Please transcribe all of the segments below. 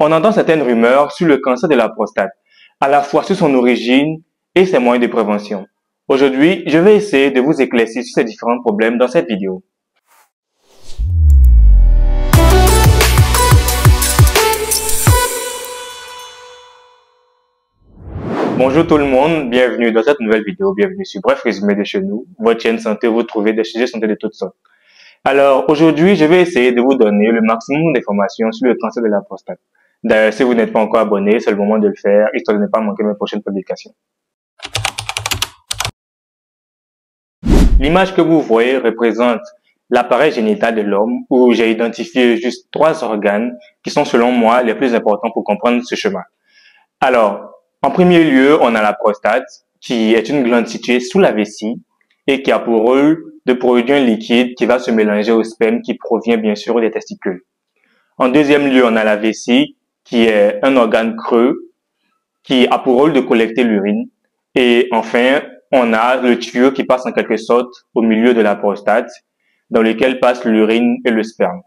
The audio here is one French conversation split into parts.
On entend certaines rumeurs sur le cancer de la prostate, à la fois sur son origine et ses moyens de prévention. Aujourd'hui, je vais essayer de vous éclaircir sur ces différents problèmes dans cette vidéo. Bonjour tout le monde, bienvenue dans cette nouvelle vidéo, bienvenue sur Bref Résumé de chez nous, votre chaîne santé où vous trouvez des sujets santé de toutes sortes. Alors aujourd'hui, je vais essayer de vous donner le maximum d'informations sur le cancer de la prostate. D'ailleurs, si vous n'êtes pas encore abonné, c'est le moment de le faire, histoire de ne pas manquer mes prochaines publications. L'image que vous voyez représente l'appareil génital de l'homme où j'ai identifié juste 3 organes qui sont selon moi les plus importants pour comprendre ce chemin. Alors, en premier lieu, on a la prostate qui est une glande située sous la vessie et qui a pour rôle de produire un liquide qui va se mélanger au sperme qui provient bien sûr des testicules. En deuxième lieu, on a la vessie qui est un organe creux qui a pour rôle de collecter l'urine. Et enfin, on a le tuyau qui passe en quelque sorte au milieu de la prostate dans lequel passent l'urine et le sperme.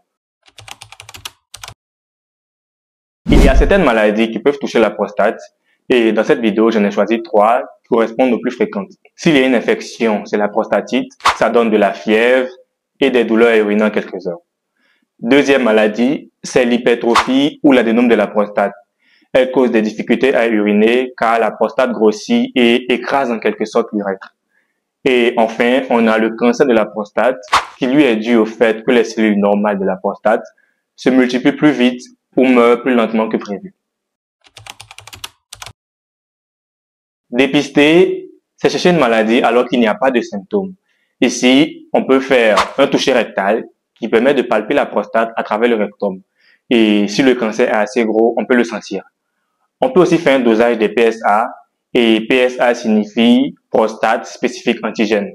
Il y a certaines maladies qui peuvent toucher la prostate et dans cette vidéo, j'en ai choisi 3 qui correspondent aux plus fréquentes. S'il y a une infection, c'est la prostatite, ça donne de la fièvre et des douleurs à uriner en quelques heures. Deuxième maladie, c'est l'hypertrophie ou l'adénome de la prostate. Elle cause des difficultés à uriner car la prostate grossit et écrase en quelque sorte l'urètre. Et enfin, on a le cancer de la prostate qui lui est dû au fait que les cellules normales de la prostate se multiplient plus vite ou meurent plus lentement que prévu. Dépister, c'est chercher une maladie alors qu'il n'y a pas de symptômes. Ici, on peut faire un toucher rectal qui permet de palper la prostate à travers le rectum. Et si le cancer est assez gros, on peut le sentir. On peut aussi faire un dosage des PSA, et PSA signifie prostate spécifique antigène.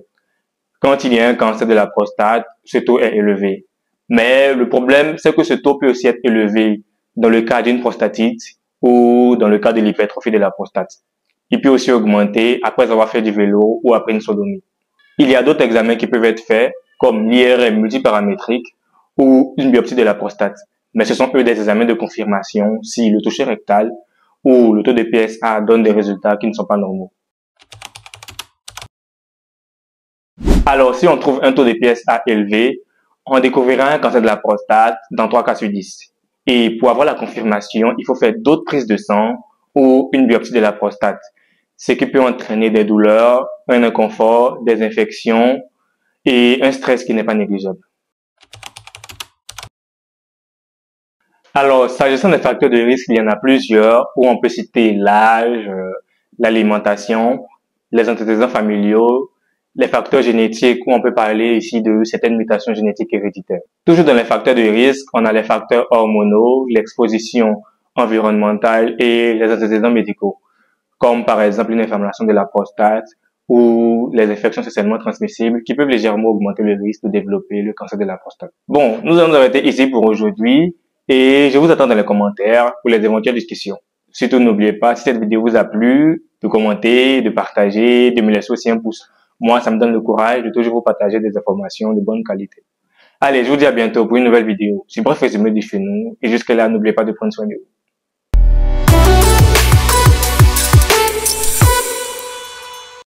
Quand il y a un cancer de la prostate, ce taux est élevé. Mais le problème, c'est que ce taux peut aussi être élevé dans le cas d'une prostatite ou dans le cas de l'hypertrophie de la prostate. Il peut aussi augmenter après avoir fait du vélo ou après une sodomie. Il y a d'autres examens qui peuvent être faits, comme l'IRM multiparamétrique ou une biopsie de la prostate. Mais ce sont eux des examens de confirmation si le toucher rectal ou le taux de PSA donne des résultats qui ne sont pas normaux. Alors, si on trouve un taux de PSA élevé, on découvrira un cancer de la prostate dans 3 cas sur 10. Et pour avoir la confirmation, il faut faire d'autres prises de sang ou une biopsie de la prostate, ce qui peut entraîner des douleurs, un inconfort, des infections et un stress qui n'est pas négligeable. Alors, s'agissant des facteurs de risque, il y en a plusieurs où on peut citer l'âge, l'alimentation, les antécédents familiaux, les facteurs génétiques où on peut parler ici de certaines mutations génétiques héréditaires. Toujours dans les facteurs de risque, on a les facteurs hormonaux, l'exposition environnementale et les antécédents médicaux, comme par exemple une inflammation de la prostate ou les infections sexuellement transmissibles qui peuvent légèrement augmenter le risque de développer le cancer de la prostate. Bon, nous allons arrêter ici pour aujourd'hui. Et je vous attends dans les commentaires pour les éventuelles discussions. Surtout, n'oubliez pas, si cette vidéo vous a plu, de commenter, de partager, de me laisser aussi un pouce. Moi, ça me donne le courage de toujours vous partager des informations de bonne qualité. Allez, je vous dis à bientôt pour une nouvelle vidéo. C'est Bref Résumé de chez nous. Et jusque là, n'oubliez pas de prendre soin de vous.